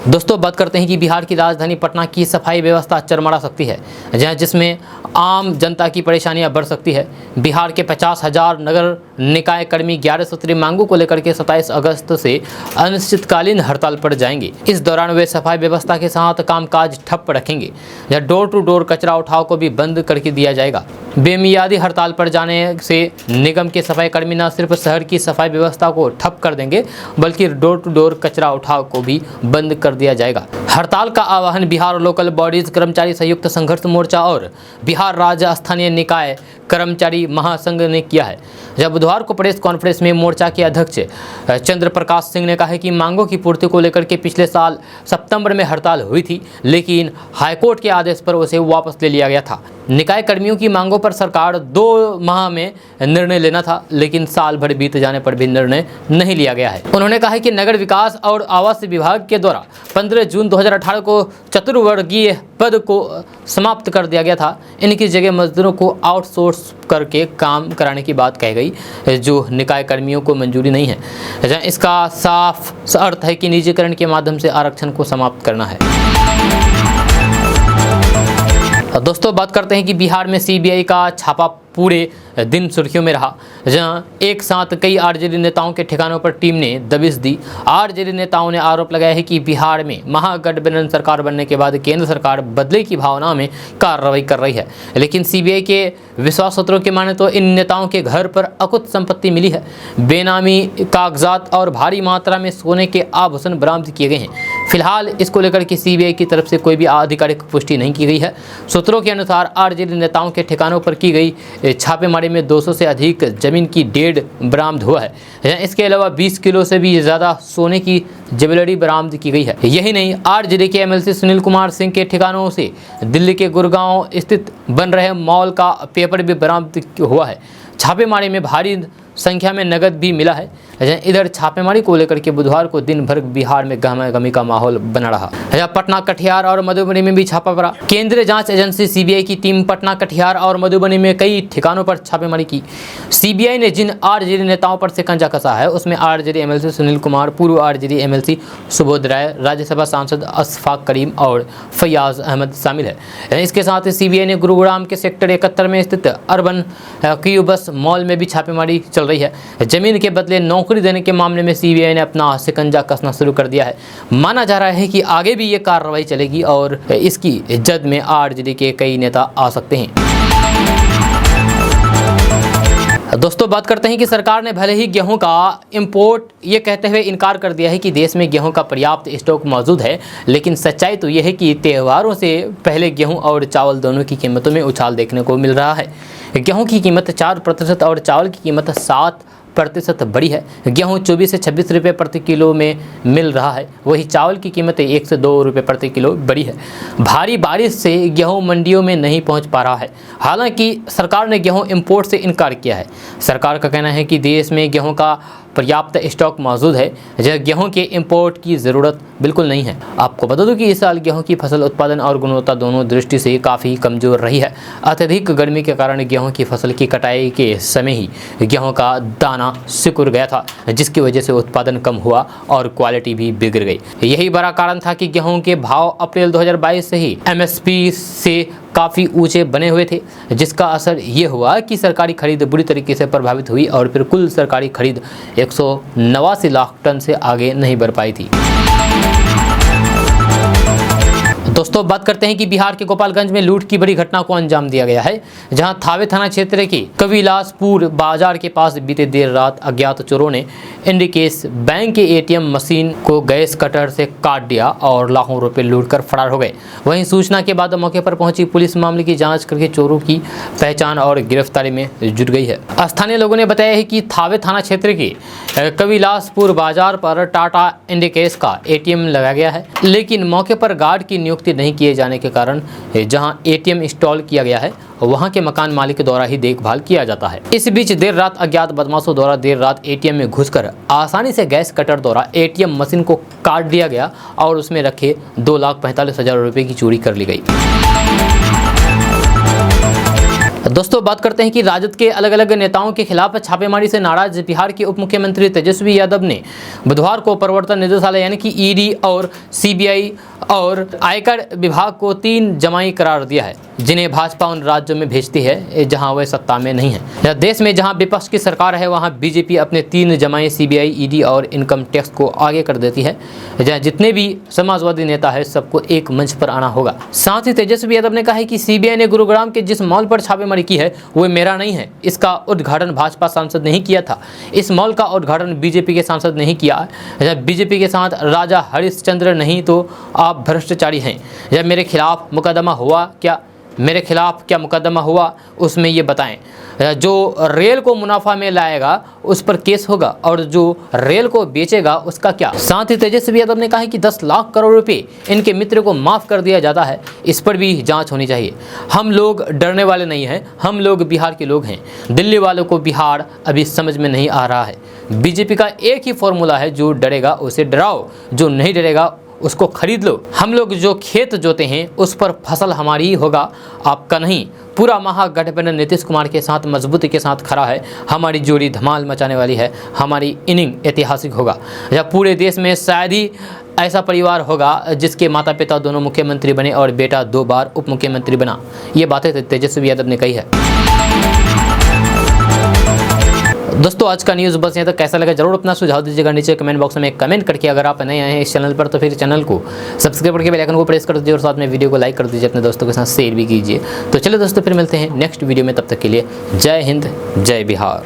दोस्तों, बात करते हैं कि बिहार की राजधानी पटना की सफाई व्यवस्था चरमरा सकती है, जिसमें आम जनता की परेशानियां बढ़ सकती है। बिहार के 50,000 नगर निकाय कर्मी 11 सूत्रीय मांगों को लेकर के 27 अगस्त से अनिश्चितकालीन हड़ताल पर जाएंगे। इस दौरान वे सफाई व्यवस्था के साथ कामकाज ठप रखेंगे। या डोर टू डोर कचरा उठाव को भी बंद करके दिया जाएगा। बेमियादी हड़ताल पर जाने से निगम के सफाई कर्मी न सिर्फ शहर की सफाई व्यवस्था को ठप कर देंगे, बल्कि डोर टू डोर कचरा उठाव को भी बंद कर दिया जाएगा। हड़ताल का आह्वान बिहार लोकल बॉडीज कर्मचारी संयुक्त संघर्ष मोर्चा और बिहार राज्य स्थानीय निकाय कर्मचारी महासंघ ने किया है। जब बुधवार को प्रेस कॉन्फ्रेंस में मोर्चा के अध्यक्ष चंद्र प्रकाश सिंह ने कहा कि मांगों की पूर्ति को लेकर के पिछले साल सितंबर में हड़ताल हुई थी, लेकिन हाईकोर्ट के आदेश पर उसे वापस ले लिया गया था। निकाय कर्मियों की मांगों पर सरकार 2 माह में निर्णय लेना था, लेकिन साल भर बीत जाने पर भी निर्णय नहीं लिया गया है। उन्होंने कहा कि नगर विकास और आवास विभाग के द्वारा 15 जून 2018 को चतुर्वर्गीय पद को समाप्त कर दिया गया था। इनकी जगह मजदूरों को आउटसोर्स करके काम कराने की बात कही गई, जो निकाय कर्मियों को मंजूरी नहीं है। इसका साफ अर्थ है कि निजीकरण के माध्यम से आरक्षण को समाप्त करना है। दोस्तों, बात करते हैं कि बिहार में सीबीआई का छापा पूरे दिन सुर्खियों में रहा, जहां एक साथ कई आरजेडी नेताओं के ठिकानों पर टीम ने दबिश दी। आरजेडी नेताओं ने आरोप लगाया है कि बिहार में महागठबंधन सरकार बनने के बाद केंद्र सरकार बदले की भावना में कार्रवाई कर रही है, लेकिन सीबीआई के विश्वास सूत्रों के माने तो इन नेताओं के घर पर अकुत संपत्ति मिली है। बेनामी कागजात और भारी मात्रा में सोने के आभूषण बरामद किए गए हैं। फिलहाल इसको लेकर के सीबीआई की तरफ से कोई भी आधिकारिक पुष्टि नहीं की गई है। सूत्रों के अनुसार आरजेडी नेताओं के ठिकानों पर की गई छापेमारी में 200 से अधिक जमीन की डेढ़ बरामद हुआ है। इसके अलावा 20 किलो से भी ज़्यादा सोने की ज्वेलरी बरामद की गई है। यही नहीं, आरजेडी के एमएलसी सुनील कुमार सिंह के ठिकानों से दिल्ली के गुड़गांव स्थित बन रहे मॉल का पेपर भी बरामद हुआ है। छापेमारी में भारी संख्या में नगद भी मिला है। इधर छापेमारी को लेकर के बुधवार को दिन भर बिहार में गहमागमी का माहौल बना रहा। पटना, कटिहार और मधुबनी में भी छापा पड़ा। केंद्रीय जांच एजेंसी सीबीआई की टीम पटना, कटिहार और मधुबनी में कई ठिकानों पर छापेमारी की। सीबीआई ने जिन आरजेडी नेताओं पर शिकंजा कसा है, उसमें आरजेडी एमएलसी सुनील कुमार, पूर्व आरजेडी एमएलसी सुबोध राय, राज्यसभा सांसद अशफाक करीम और फैयाज अहमद शामिल है। इसके साथ ही सीबीआई ने गुरुग्राम के सेक्टर 71 में स्थित अर्बन क्यूबस मॉल में भी छापेमारी चल रही है। जमीन के बदले नौकरी देने के मामले में सीबीआई ने अपना शिकंजा कसना शुरू कर दिया है। माना जा रहा है कि आगे भी ये कार्रवाई चलेगी और इसकी जद में आरजेडी के कई नेता आ सकते हैं। दोस्तों बात करते हैं कि सरकार ने भले ही गेहूं का इंपोर्ट ये कहते हुए इनकार कर दिया है कि देश में गेहूं का पर्याप्त स्टॉक मौजूद है, लेकिन सच्चाई तो यह है कि त्योहारों से पहले गेहूं और चावल दोनों की कीमतों में उछाल देखने को मिल रहा है। गेहूं की कीमत 4% और चावल की कीमत 7% बढ़ी है। गेहूं 24 से 26 रुपये प्रति किलो में मिल रहा है, वही चावल की कीमत 1 से 2 रुपये प्रति किलो बढ़ी है। भारी बारिश से गेहूं मंडियों में नहीं पहुंच पा रहा है। हालांकि सरकार ने गेहूं इंपोर्ट से इनकार किया है। सरकार का कहना है कि देश में गेहूं का पर्याप्त स्टॉक मौजूद है, गेहूं के इंपोर्ट की ज़रूरत बिल्कुल नहीं है। आपको बता दूं कि इस साल गेहूं की फसल उत्पादन और गुणवत्ता दोनों दृष्टि से काफ़ी कमज़ोर रही है। अत्यधिक गर्मी के कारण गेहूं की फसल की कटाई के समय ही गेहूं का दाना सिकुड़ गया था, जिसकी वजह से उत्पादन कम हुआ और क्वालिटी भी बिगड़ गई। यही बड़ा कारण था कि गेहूं के भाव अप्रैल 2022 से ही MSP से काफ़ी ऊंचे बने हुए थे, जिसका असर ये हुआ कि सरकारी खरीद बुरी तरीके से प्रभावित हुई और फिर कुल सरकारी खरीद 189 लाख टन से आगे नहीं बढ़ पाई थी। दोस्तों बात करते हैं कि बिहार के गोपालगंज में लूट की बड़ी घटना को अंजाम दिया गया है, जहां थावे थाना क्षेत्र के कविलासपुर बाजार के पास बीते देर रात अज्ञात चोरों ने इंडिकेस बैंक के ATM मशीन को गैस कटर से काट दिया और लाखों रुपए लूटकर फरार हो गए। वहीं सूचना के बाद मौके पर पहुंची पुलिस मामले की जांच करके चोरों की पहचान और गिरफ्तारी में जुट गई है। स्थानीय लोगों ने बताया है कि थावे थाना क्षेत्र के कविलासपुर बाजार पर टाटा इंडिकेस का ATM लगाया गया है, लेकिन मौके पर गार्ड की नियुक्ति नहीं किए जाने के कारण जहां ATM इंस्टॉल किया गया है वहां के मकान मालिक द्वारा ही देखभाल किया जाता है। इस बीच देर रात अज्ञात बदमाशों द्वारा देर रात ATM में घुसकर आसानी से गैस कटर द्वारा ATM मशीन को काट दिया गया और उसमें रखे 2,45,000 रुपए की चोरी कर ली गई। दोस्तों बात करते हैं कि राजद के अलग अलग नेताओं के खिलाफ छापेमारी से नाराज बिहार के उप मुख्यमंत्री तेजस्वी यादव ने बुधवार को प्रवर्तन निदेशालय यानी कि ED और CBI और आयकर विभाग को 3 जमाई करार दिया है, जिन्हें भाजपा उन राज्यों में भेजती है जहां वह सत्ता में नहीं है। देश में जहां विपक्ष की सरकार है वहां BJP अपने 3 जमाई CBI, ED और इनकम टैक्स को आगे कर देती है। जहां जितने भी समाजवादी नेता है सबको एक मंच पर आना होगा। साथ ही तेजस्वी यादव ने कहा है कि CBI ने गुरुग्राम के जिस मॉल पर छापेमारी की है वो मेरा नहीं है, इसका उद्घाटन भाजपा सांसद नहीं किया था। इस मॉल का उद्घाटन BJP के सांसद नहीं किया। जब BJP के साथ राजा हरिश्चंद्र नहीं तो आप भ्रष्टाचारी हैं। जब मेरे खिलाफ मुकदमा हुआ क्या मुकदमा हुआ उसमें ये बताएं। जो रेल को मुनाफा में लाएगा उस पर केस होगा और जो रेल को बेचेगा उसका क्या। साथ ही तेजस्वी यादव ने कहा है कि 10 लाख करोड़ रुपए इनके मित्र को माफ़ कर दिया जाता है, इस पर भी जांच होनी चाहिए। हम लोग डरने वाले नहीं हैं, हम लोग बिहार के लोग हैं। दिल्ली वालों को बिहार अभी समझ में नहीं आ रहा है। BJP का एक ही फॉर्मूला है, जो डरेगा उसे डराओ, जो नहीं डरेगा उसको खरीद लो। हम लोग जो खेत जोते हैं उस पर फसल हमारी ही होगा, आपका नहीं। पूरा महागठबंधन नीतीश कुमार के साथ मजबूती के साथ खड़ा है। हमारी जोड़ी धमाल मचाने वाली है, हमारी इनिंग ऐतिहासिक होगा। जब पूरे देश में शायद ही ऐसा परिवार होगा जिसके माता पिता दोनों मुख्यमंत्री बने और बेटा 2 बार उप मुख्यमंत्री बना। ये बातें तेजस्वी यादव ने कही है। दोस्तों आज का न्यूज़ बस यहाँ तक। कैसा लगा जरूर अपना सुझाव दीजिएगा नीचे कमेंट बॉक्स में कमेंट करके। अगर आप नए आए हैं इस चैनल पर तो फिर चैनल को सब्सक्राइब करके बेल आइकन को प्रेस कर दीजिए और साथ में वीडियो को लाइक कर दीजिए, अपने दोस्तों के साथ शेयर भी कीजिए। तो चलिए दोस्तों फिर मिलते हैं नेक्स्ट वीडियो में, तब तक के लिए जय हिंद जय बिहार।